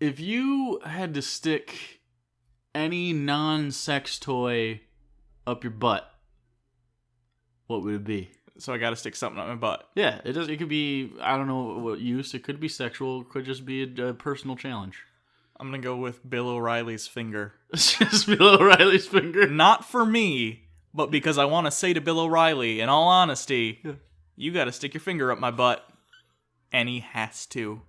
If you had to stick any non-sex toy up your butt, what would it be? So I gotta stick something up my butt. Yeah, it does. It could be, I don't know what use. It could be sexual. It could just be a personal challenge. I'm gonna go with Bill O'Reilly's finger. It's just Bill O'Reilly's finger. Not for me, but because I want to say to Bill O'Reilly, in all honesty, you gotta stick your finger up my butt. And he has to.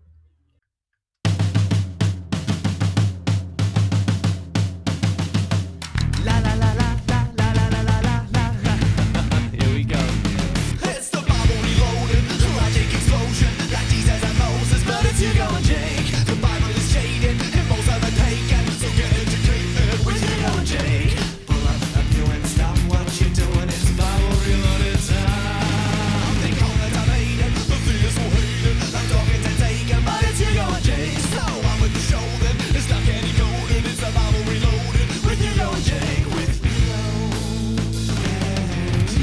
Hugo and Jake, the Bible is jaded, and most of it taken, so get educated with Hugo and Jake. Pull up you and stop what you're doing, it's Bible reloaded time. They call it debated, the theist will hate it, like talking to taken, but it's Hugo and Jake. So I'm with the show then, it's not candy coated, it's the Bible reloaded, with Hugo and Jake, with Hugo and Jake.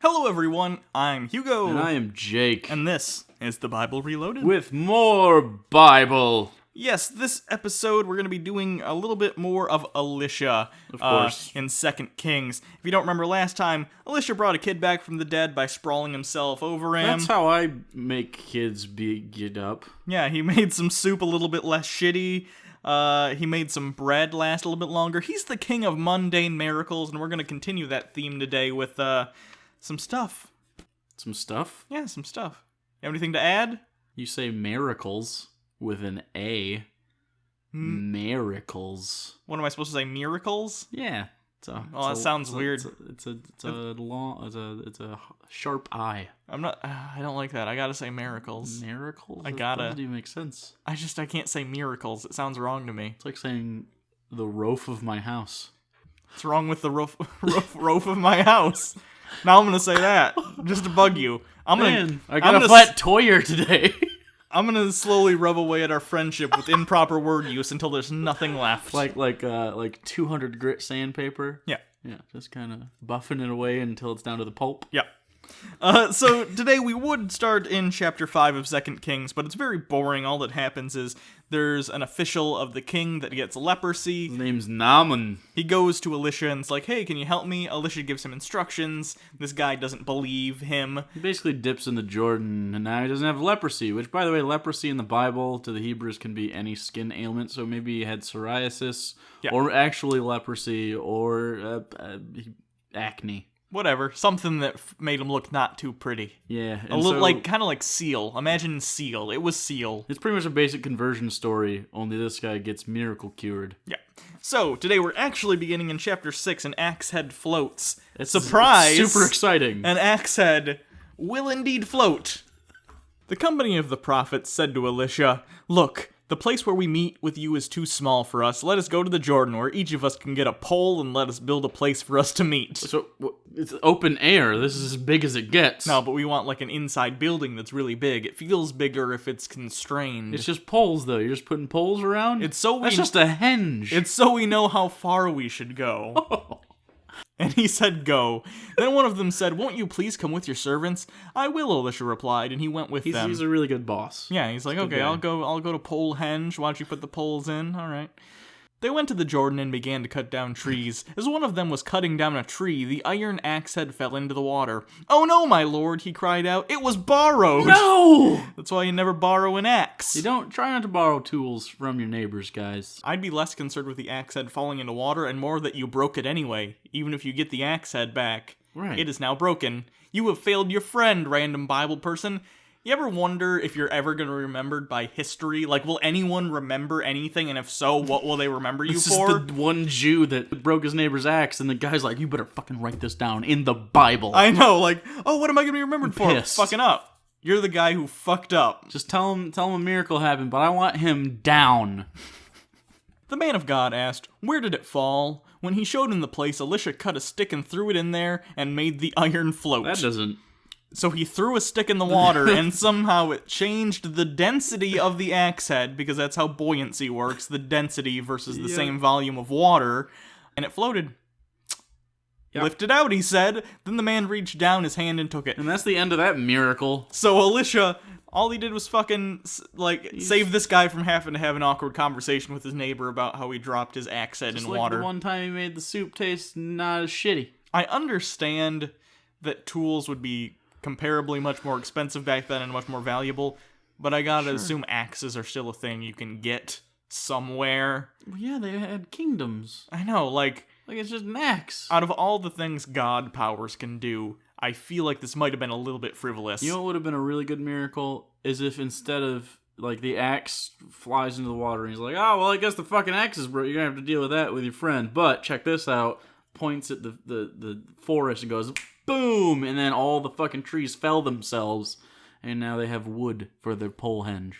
Hello everyone, I'm Hugo. And I am Jake. And this is the Bible Reloaded. With more Bible. Yes, this episode we're going to be doing a little bit more of Elisha. Of course. In 2 Kings. If you don't remember last time, Elisha brought a kid back from the dead by sprawling himself over him. That's how I make kids get up. Yeah, he made some soup a little bit less shitty. He made some bread last a little bit longer. He's the king of mundane miracles, and we're going to continue that theme today with some stuff. Some stuff? Yeah, some stuff. You have anything to add? You say miracles with an A. Miracles. What am I supposed to say? Miracles? Yeah. That sounds weird. It's a sharp I. I don't like that. I gotta say miracles. Miracles? I gotta. That doesn't even make sense. I can't say miracles. It sounds wrong to me. It's like saying the roof of my house. What's wrong with the roof of my house? Now I'm gonna say that just to bug you. I got a flat toyer today. I'm gonna slowly rub away at our friendship with improper word use until there's nothing left. like 200 grit sandpaper. Yeah. Yeah, just kind of buffing it away until it's down to the pulp. Yeah. So today we would start in chapter 5 of 2 Kings, but it's very boring. All that happens is there's an official of the king that gets leprosy. His name's Naaman. He goes to Elisha and is like, hey, can you help me? Elisha gives him instructions. This guy doesn't believe him. He basically dips in the Jordan, and now he doesn't have leprosy, which, by the way, leprosy in the Bible to the Hebrews can be any skin ailment, so maybe he had psoriasis, or actually leprosy, or acne. Whatever, something that made him look not too pretty. Yeah. A little, kind of like Seal. Imagine Seal. It was Seal. It's pretty much a basic conversion story, only this guy gets miracle cured. Yeah. So, today we're actually beginning in chapter 6, an axe head floats. Surprise! It's super exciting. An axe head will indeed float. The company of the prophets said to Elisha, look, the place where we meet with you is too small for us. Let us go to the Jordan, where each of us can get a pole and let us build a place for us to meet. So, it's open air. This is as big as it gets. No, but we want like an inside building that's really big. It feels bigger if it's constrained. It's just poles, though. You're just putting poles around? That's just a henge. It's so we know how far we should go. And he said, go. Then one of them said, won't you please come with your servants? I will, Elisha replied, and he went with them. He's a really good boss. Yeah, he's like, okay, I'll go to pole henge. Why don't you put the poles in? All right. They went to the Jordan and began to cut down trees. As one of them was cutting down a tree, the iron axe head fell into the water. Oh no, my lord, he cried out. It was borrowed. No! That's why you never borrow an axe. You don't try not to borrow tools from your neighbors, guys. I'd be less concerned with the axe head falling into water and more that you broke it anyway. Even if you get the axe head back. Right. It is now broken. You have failed your friend, random Bible person. You ever wonder if you're ever going to be remembered by history? Like, will anyone remember anything? And if so, what will they remember you for? This is the one Jew that broke his neighbor's axe, and the guy's like, you better fucking write this down in the Bible. I know, like, oh, what am I going to be remembered for? Pissed. Fucking up. You're the guy who fucked up. Just tell him a miracle happened, but I want him down. The man of God asked, where did it fall? When he showed him the place, Elisha cut a stick and threw it in there and made the iron float. That doesn't... So he threw a stick in the water, and somehow it changed the density of the axe head, because that's how buoyancy works, the density versus the same volume of water, and it floated. Yep. Lift it out, he said. Then the man reached down his hand and took it. And that's the end of that miracle. So Elisha, all he did was fucking, save this guy from having to have an awkward conversation with his neighbor about how he dropped his axe head in Like water. the one time he made the soup taste not as shitty. I understand that tools would be comparably much more expensive back then and much more valuable, but I gotta assume axes are still a thing you can get somewhere. Well, yeah, they had kingdoms. I know, like, it's just an axe. out of all the things God powers can do, I feel like this might have been a little bit frivolous. You know what would have been a really good miracle? Is if instead of, like, the axe flies into the water and he's like, oh, well, I guess the fucking axe is broke. You're gonna have to deal with that with your friend. But check this out. Points at the forest and goes, boom! And then all the fucking trees fell themselves. And now they have wood for their pole henge.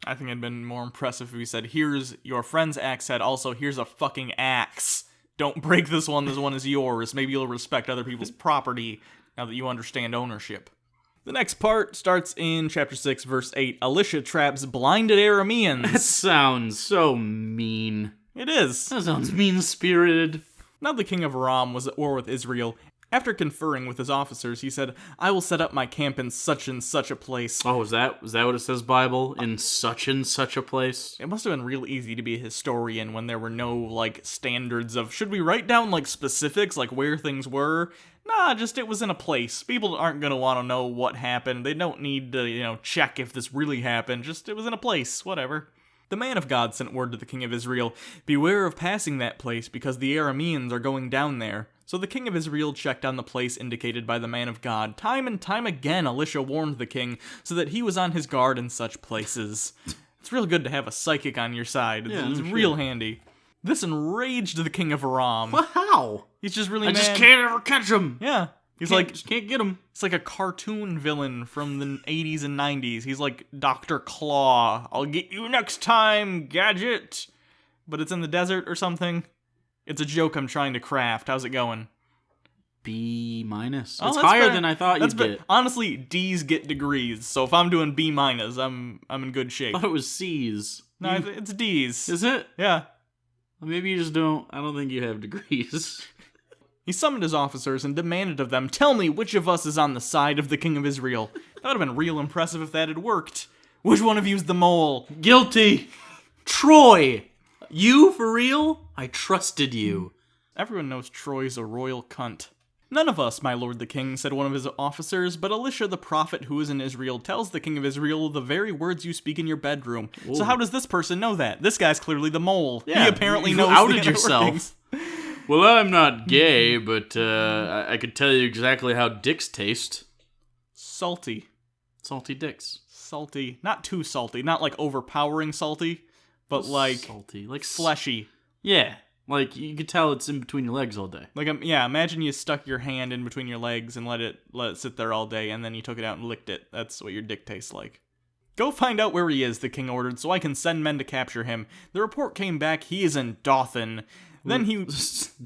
I think it'd been more impressive if he said, here's your friend's axe head, also here's a fucking axe. Don't break this one is yours. Maybe you'll respect other people's property now that you understand ownership. The next part starts in chapter 6, verse 8. Elisha traps blinded Arameans. That sounds so mean. It is. That sounds mean-spirited. Now the king of Aram was at war with Israel. After conferring with his officers, he said, I will set up my camp in such and such a place. Oh, is that what it says, Bible? In such and such a place? It must have been real easy to be a historian when there were no, like, standards of, should we write down, like, specifics, like where things were? Nah, just it was in a place. People aren't going to want to know what happened. They don't need to, check if this really happened. Just, it was in a place. Whatever. The man of God sent word to the king of Israel, beware of passing that place, because the Arameans are going down there. So the king of Israel checked on the place indicated by the man of God. Time and time again, Elisha warned the king, so that he was on his guard in such places. It's real good to have a psychic on your side. It's real handy. This enraged the king of Aram. Well, how? He's just really I mad. just can't ever catch him. Yeah. He's Just can't get him. It's like a cartoon villain from the 80s and 90s. He's like Dr. Claw. I'll get you next time, Gadget. But it's in the desert or something. It's a joke I'm trying to craft. How's it going? B-. Oh, It's that's higher better. than I thought you'd get. Honestly, D's get degrees. So if I'm doing B-, I'm in good shape. I thought it was C's. No, it's D's. Is it? Yeah. Well, maybe you just don't. I don't think you have degrees. He summoned his officers and demanded of them, tell me which of us is on the side of the king of Israel. That would have been real impressive if that had worked. Which one of you's the mole? Guilty. Troy. You, for real? I trusted you. Everyone knows Troy's a royal cunt. None of us, my lord the king, said one of his officers, but Elisha the prophet who is in Israel tells the king of Israel the very words you speak in your bedroom. Whoa. So how does this person know that? This guy's clearly the mole. Yeah, he apparently you knows outed the yourself. workings. Well, I'm not gay, but I could tell you exactly how dicks taste. Salty. Salty dicks. Salty. Not too salty. Not like overpowering salty, but like salty, like fleshy. Yeah. Like, you could tell it's in between your legs all day. Like, imagine you stuck your hand in between your legs and let it sit there all day, and then you took it out and licked it. That's what your dick tastes like. Go find out where he is, the king ordered, so I can send men to capture him. The report came back, he is in Dothan. Then he...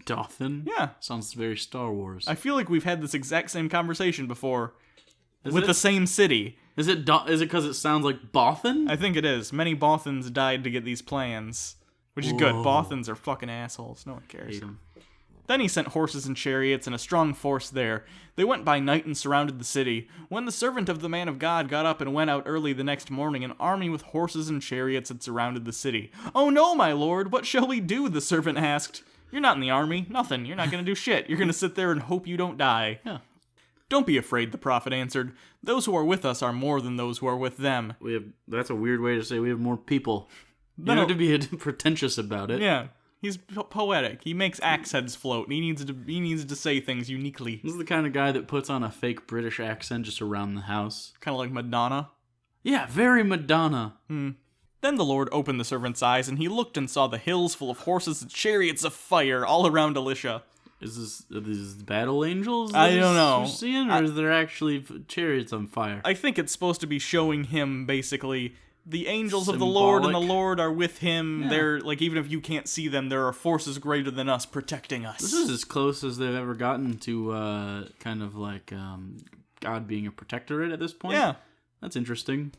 Dothan? Yeah. Sounds very Star Wars. I feel like we've had this exact same conversation before. With the same city. Is it because it sounds like Bothan? I think it is. Many Bothans died to get these plans. Which is good. Bothans are fucking assholes. No one cares. Hate 'em. Then he sent horses and chariots and a strong force there. They went by night and surrounded the city. When the servant of the man of God got up and went out early the next morning, an army with horses and chariots had surrounded the city. Oh no, my lord, what shall we do? The servant asked. You're not in the army. Nothing. You're not going to do shit. You're going to sit there and hope you don't die. Yeah. Don't be afraid, the prophet answered. Those who are with us are more than those who are with them. That's a weird way to say we have more people. You don't have to be pretentious about it. Yeah. He's poetic. He makes axe heads float. He needs to say things uniquely. This is the kind of guy that puts on a fake British accent just around the house. Kind of like Madonna. Yeah, very Madonna. Then the Lord opened the servant's eyes, and he looked and saw the hills full of horses and chariots of fire all around Elisha. Are these battle angels? I don't know. You're seeing, or is there actually chariots on fire? I think it's supposed to be showing him basically the angels of the Lord and the Lord are with him. Yeah. They're like, even if you can't see them, there are forces greater than us protecting us. This is as close as they've ever gotten to kind of like God being a protectorate at this point. Yeah. That's interesting.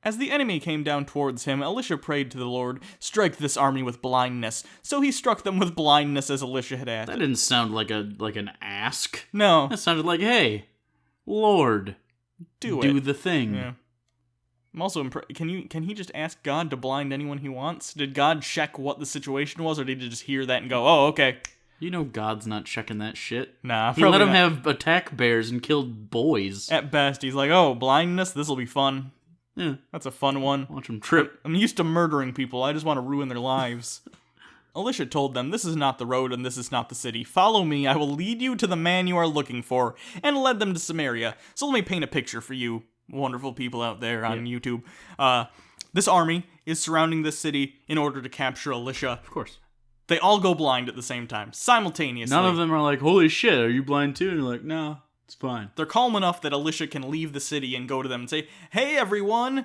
As the enemy came down towards him, Elisha prayed to the Lord, "Strike this army with blindness." So he struck them with blindness as Elisha had asked. That didn't sound like an ask. No. That sounded like, hey, Lord, do the thing. Yeah. I'm also can he just ask God to blind anyone he wants? Did God check what the situation was, or did he just hear that and go, "Oh, okay"? You know God's not checking that shit. Nah, he let him not. have attack bears and killed boys. At best, he's like, "Oh, blindness, this'll be fun." Yeah. That's a fun one. Watch him trip. I'm used to murdering people. I just want to ruin their lives. Elisha told them, "This is not the road and this is not the city. Follow me. I will lead you to the man you are looking for," and led them to Samaria. So let me paint a picture for you, wonderful people out there on YouTube. This army is surrounding this city in order to capture Elisha. Of course. They all go blind at the same time, simultaneously. None of them are like, "Holy shit, are you blind too?" And you're like, "No, it's fine." They're calm enough that Elisha can leave the city and go to them and say, "Hey everyone,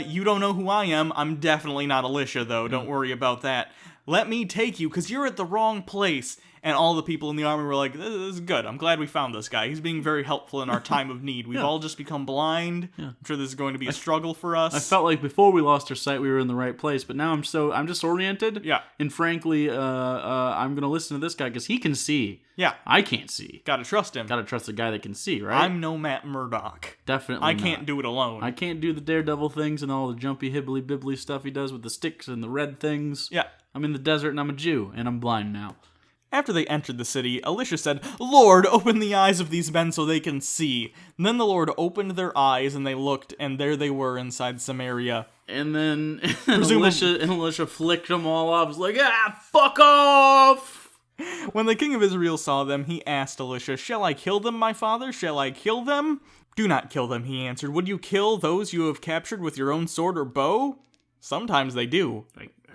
you don't know who I am. I'm definitely not Elisha though, don't worry about that. Let me take you, because you're at the wrong place." And all the people in the army were like, "This is good. I'm glad we found this guy. He's being very helpful in our time of need. We've all just become blind. I'm sure this is going to be a struggle for us." I felt like before we lost our sight, we were in the right place, but now I'm disoriented. Yeah. And frankly, I'm gonna listen to this guy because he can see. Yeah. I can't see. Gotta trust him. Gotta trust the guy that can see, right? I'm no Matt Murdock. Definitely I not. can't do it alone. I can't do the daredevil things and all the jumpy hibbly bibbly stuff he does with the sticks and the red things. Yeah. I'm in the desert and I'm a Jew and I'm blind now. After they entered the city, Elisha said, "Lord, open the eyes of these men so they can see." And then the Lord opened their eyes, and they looked, and there they were inside Samaria. And then Elisha flicked them all off. He's like, fuck off! When the king of Israel saw them, he asked Elisha, "Shall I kill them, my father? Shall I kill them?" "Do not kill them," he answered. "Would you kill those you have captured with your own sword or bow?" Sometimes they do.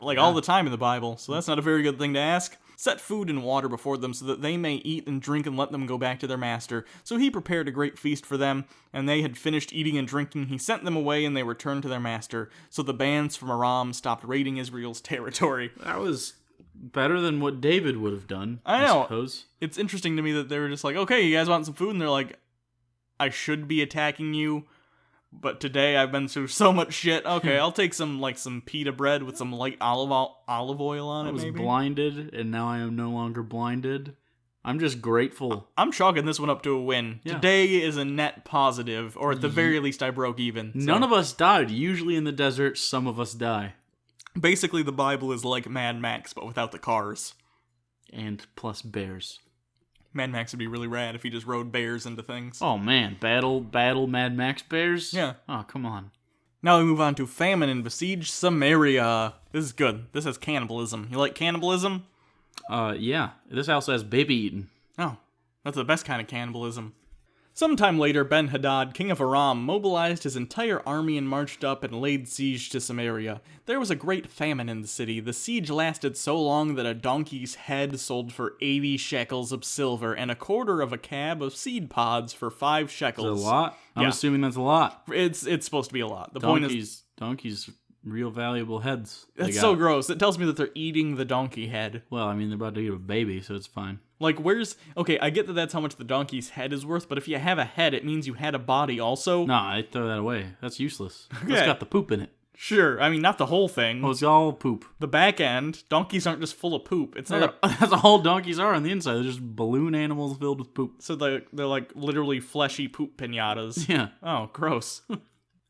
Like all the time in the Bible, so that's not a very good thing to ask. "Set food and water before them so that they may eat and drink and let them go back to their master." So he prepared a great feast for them, and they had finished eating and drinking. He sent them away, and they returned to their master. So the bands from Aram stopped raiding Israel's territory. That was better than what David would have done, I know. suppose. It's interesting to me that they were just like, "Okay, you guys want some food?" And they're like, "I should be attacking you, but today I've been through so much shit. Okay, I'll take some pita bread with some light olive oil on it, maybe." I was blinded, and now I am no longer blinded. I'm just grateful. I'm chalking this one up to a win. Yeah. Today is a net positive, or at the very least I broke even. So. None of us died. Usually in the desert, some of us die. Basically, the Bible is like Mad Max, but without the cars. And plus bears. Mad Max would be really rad if he just rode bears into things. Oh man, battle Mad Max bears? Yeah. Oh, come on. Now we move on to Famine and besiege Samaria. This is good. This has cannibalism. You like cannibalism? Yeah. This also has baby eating. Oh, that's the best kind of cannibalism. Sometime later, Ben-Hadad, king of Aram, mobilized his entire army and marched up and laid siege to Samaria. There was a great famine in the city. The siege lasted so long that a donkey's head sold for 80 shekels of silver and a quarter of a cab of seed pods for 5 shekels. Is that a lot? I'm assuming that's a lot. It's supposed to be a lot. The point is... Donkeys, real valuable heads. That's so gross. It tells me that they're eating the donkey head. Well, I mean, they're about to eat a baby, so it's fine. Like, okay, I get that that's how much the donkey's head is worth, but if you have a head, it means you had a body also. Nah, I throw that away. That's useless. It's got the poop in it. Sure, I mean, not the whole thing. Oh, it's all poop. The back end, donkeys aren't just full of poop. It's not that's all donkeys are on the inside. They're just balloon animals filled with poop. So they're like literally fleshy poop piñatas. Yeah. Oh, gross.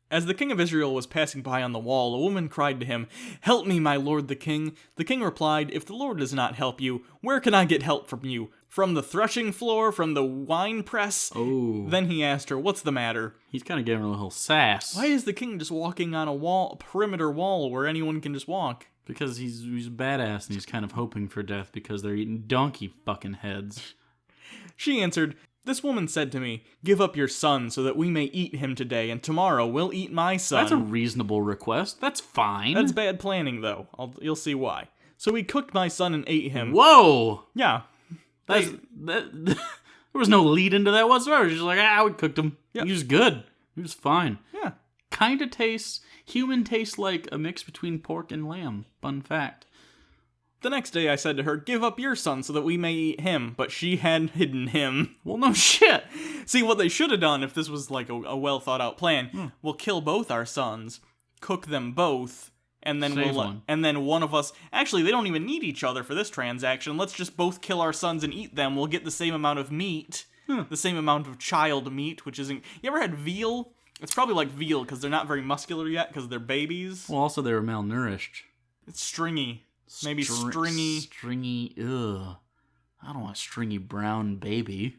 As the king of Israel was passing by on the wall, a woman cried to him, "Help me, my lord the king." The king replied, "If the Lord does not help you, where can I get help from you? From the threshing floor? From the wine press?" Oh. Then he asked her, "What's the matter?" He's kind of giving her a little sass. Why is the king just walking on a perimeter wall where anyone can just walk? Because he's a badass and he's kind of hoping for death because they're eating donkey fucking heads. She answered, "This woman said to me, 'Give up your son so that we may eat him today, and tomorrow we'll eat my son.'" That's a reasonable request. That's fine. That's bad planning, though. You'll see why. "So we cooked my son and ate him." Whoa! Yeah. There was no lead into that whatsoever. She's like, we cooked him. Yeah. He was good. He was fine. Yeah. Kind of human tastes like a mix between pork and lamb. Fun fact. The next day I said to her, "Give up your son so that we may eat him," but she had hidden him. Well, no shit. See, what they should have done if this was like a well thought out plan, we'll kill both our sons, cook them both, and then Save one. and then one of us. Actually, they don't even need each other for this transaction. Let's just both kill our sons and eat them. We'll get the same amount of meat, the same amount of child meat, which isn't. You ever had veal? It's probably like veal because they're not very muscular yet because they're babies. Well, also they were malnourished. It's stringy. Maybe stringy. Stringy, ugh. I don't want a stringy brown baby.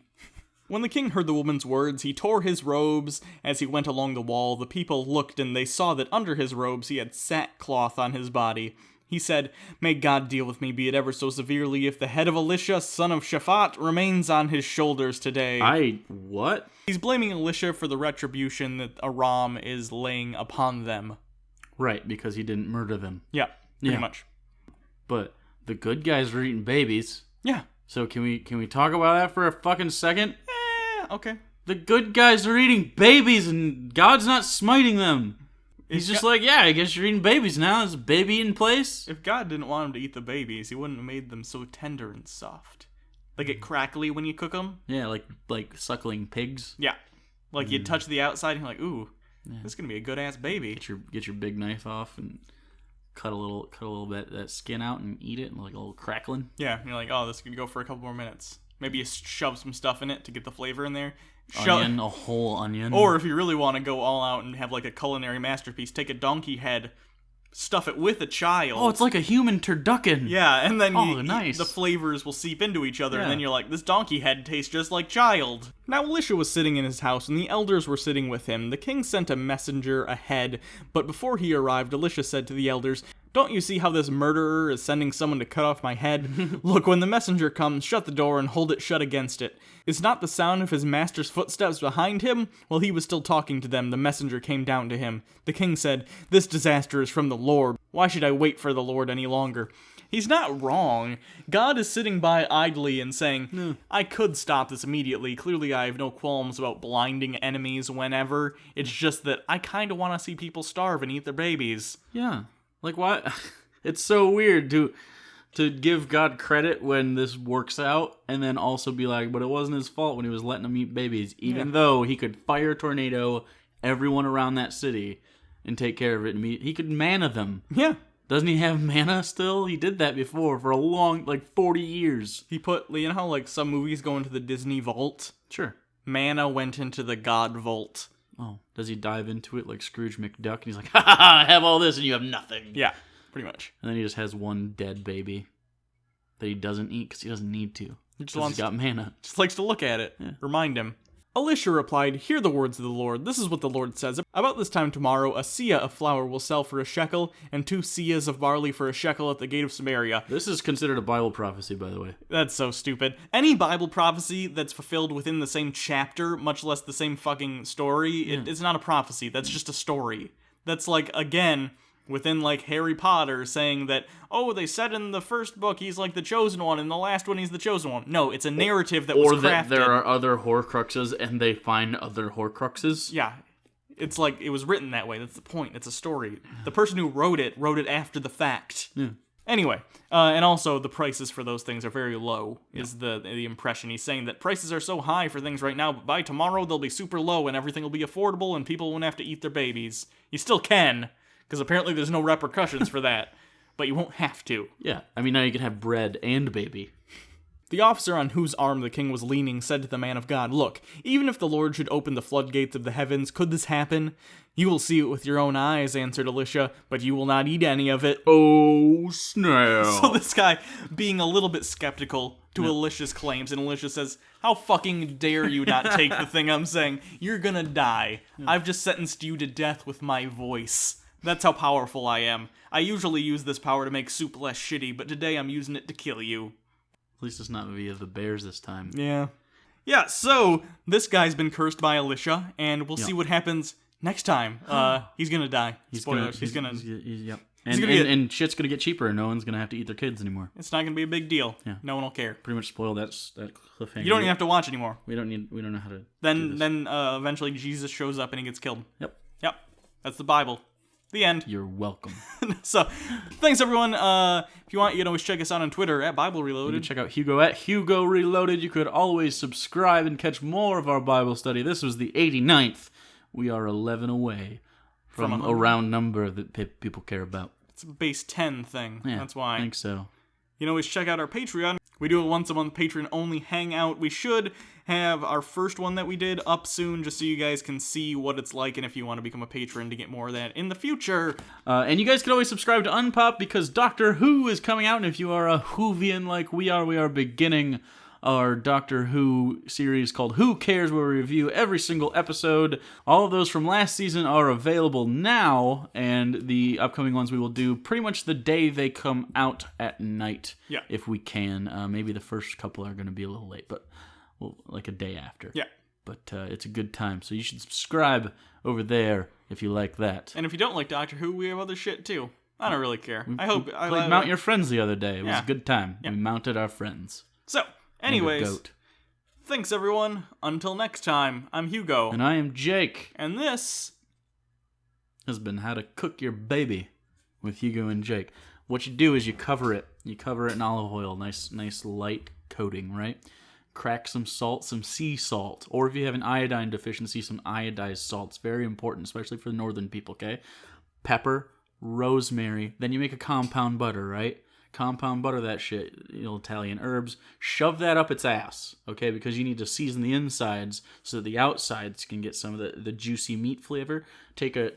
When the king heard the woman's words, he tore his robes. As he went along the wall, the people looked, and they saw that under his robes he had sackcloth on his body. He said, "May God deal with me, be it ever so severely, if the head of Elisha, son of Shaphat, remains on his shoulders today." What? He's blaming Elisha for the retribution that Aram is laying upon them. Right, because he didn't murder them. Yeah, pretty much. But the good guys are eating babies. Yeah. So can we talk about that for a fucking second? Okay. The good guys are eating babies and God's not smiting them. He's just like, yeah, I guess you're eating babies now. Is a baby in place? If God didn't want him to eat the babies, he wouldn't have made them so tender and soft. They get crackly when you cook them. Yeah, like suckling pigs. Yeah. Like you touch the outside and you're like, ooh, this is going to be a good-ass baby. Get your big knife off and cut a little bit of that skin out and eat it, and like a little crackling. Yeah, and you're like, oh, this could go for a couple more minutes. Maybe you shove some stuff in it to get the flavor in there. Onion, a whole onion. Or if you really want to go all out and have like a culinary masterpiece, take a donkey head, stuff it with a child. Oh, it's like a human turducken. Yeah, and then nice. The flavors will seep into each other, and then you're like, this donkey head tastes just like child. Now Elisha was sitting in his house, and the elders were sitting with him. The king sent a messenger ahead, but before he arrived, Elisha said to the elders, "Don't you see how this murderer is sending someone to cut off my head? Look, when the messenger comes, shut the door and hold it shut against it. Is not the sound of his master's footsteps behind him?" While he was still talking to them, the messenger came down to him. The king said, "This disaster is from the Lord. Why should I wait for the Lord any longer?" He's not wrong. God is sitting by idly and saying, I could stop this immediately. Clearly, I have no qualms about blinding enemies whenever. It's just that I kind of want to see people starve and eat their babies. Yeah. Like, what? It's so weird to give God credit when this works out, and then also be like, but it wasn't his fault when he was letting them eat babies, even though he could fire a tornado everyone around that city and take care of it. He could manna them. Yeah. Doesn't he have manna still? He did that before for a long, 40 years. He put, you know how some movies go into the Disney vault? Sure. Manna went into the God vault. Oh, does he dive into it like Scrooge McDuck? And he's like, ha ha ha, I have all this and you have nothing. Yeah, pretty much. And then he just has one dead baby that he doesn't eat because he doesn't need to. He's got manna. Just likes to look at it. Yeah. Remind him. Elisha replied, "Hear the words of the Lord. This is what the Lord says. About this time tomorrow, a seah of flour will sell for a shekel, and 2 seahs of barley for a shekel at the gate of Samaria." This is considered a Bible prophecy, by the way. That's so stupid. Any Bible prophecy that's fulfilled within the same chapter, much less the same fucking story, it's not a prophecy. That's just a story. That's again, within Harry Potter saying that, oh, they said in the first book he's the chosen one, and the last one he's the chosen one. No, it's a narrative that was crafted. Or that there are other Horcruxes and they find other Horcruxes. Yeah. It's it was written that way. That's the point. It's a story. The person who wrote it after the fact. Yeah. Anyway, and also the prices for those things are very low, is the impression. He's saying that prices are so high for things right now, but by tomorrow they'll be super low and everything will be affordable and people won't have to eat their babies. You still can, because apparently there's no repercussions for that, but you won't have to. Yeah, I mean, now you can have bread and baby. The officer on whose arm the king was leaning said to the man of God, "Look, even if the Lord should open the floodgates of the heavens, could this happen?" "You will see it with your own eyes," answered Elisha, "but you will not eat any of it." Oh, snap. So this guy being a little bit skeptical to Elisha's claims, and Elisha says, "How fucking dare you not take the thing I'm saying? You're gonna die. I've just sentenced you to death with my voice. That's how powerful I am. I usually use this power to make soup less shitty, but today I'm using it to kill you." At least it's not via the bears this time. Yeah. Yeah, so this guy's been cursed by Elisha, and we'll see what happens next time. He's gonna die. Spoilers. Yep. And shit's gonna get cheaper, and no one's gonna have to eat their kids anymore. It's not gonna be a big deal. Yeah. No one will care. Pretty much spoil that cliffhanger. You don't even have to watch anymore. We don't know how to. Then eventually Jesus shows up and he gets killed. Yep. That's the Bible. The end. You're welcome. So, thanks everyone. If you want, you can always check us out on Twitter at Bible Reloaded. You can check out Hugo at Hugo Reloaded. You could always subscribe and catch more of our Bible study. This was the 89th. We are 11 away from a round number that people care about. It's a base 10 thing. Yeah, That's why. I think so. You can always check out our Patreon. We do a once-a-month Patreon-only hangout. We should have our first one that we did up soon, just so you guys can see what it's like, and if you want to become a patron to get more of that in the future. And you guys can always subscribe to Unpop, because Doctor Who is coming out, and if you are a Whovian like we are beginning our Doctor Who series called Who Cares, where we review every single episode. All of those from last season are available now, and the upcoming ones we will do pretty much the day they come out at night, if we can. Maybe the first couple are going to be a little late, but like a day after. Yeah. But it's a good time, so you should subscribe over there if you like that. And if you don't like Doctor Who, we have other shit too. I don't really care. I played Mount Your Friends the other day. It was a good time. Yeah. We mounted our friends. So, anyways, thanks everyone. Until next time, I'm Hugo. And I am Jake. And this has been How to Cook Your Baby with Hugo and Jake. What you do is you cover it. You cover it in olive oil. Nice light coating, right? Crack some salt, some sea salt. Or if you have an iodine deficiency, some iodized salt. It's very important, especially for the northern people, okay? Pepper, rosemary. Then you make a compound butter, right? Compound butter that shit, Italian herbs. Shove that up its ass, okay? Because you need to season the insides so that the outsides can get some of the juicy meat flavor. Take a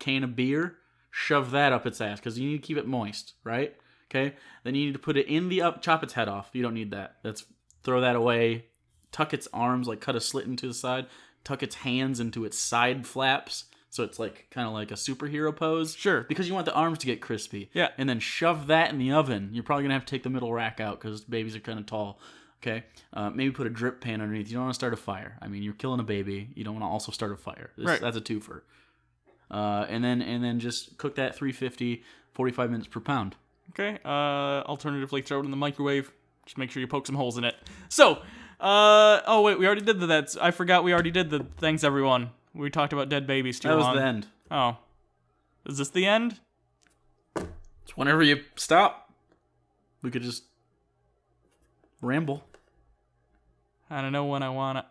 can of beer, shove that up its ass because you need to keep it moist, right? Okay? Then you need to put it in the chop its head off. You don't need that. Throw that away. Tuck its arms, like cut a slit into the side. Tuck its hands into its side flaps. So it's kind of like a superhero pose. Sure. Because you want the arms to get crispy. Yeah. And then shove that in the oven. You're probably going to have to take the middle rack out because babies are kind of tall. Okay? Maybe put a drip pan underneath. You don't want to start a fire. I mean, you're killing a baby. You don't want to also start a fire. Right. That's a twofer. And then just cook that 350, 45 minutes per pound. Okay. Alternatively, throw it in the microwave. Just make sure you poke some holes in it. So, oh wait, we already did that. I forgot we already did the thanks everyone. We talked about dead babies too long. That was the end. Oh. Is this the end? It's whenever you stop. We could just ramble. I don't know when I want it.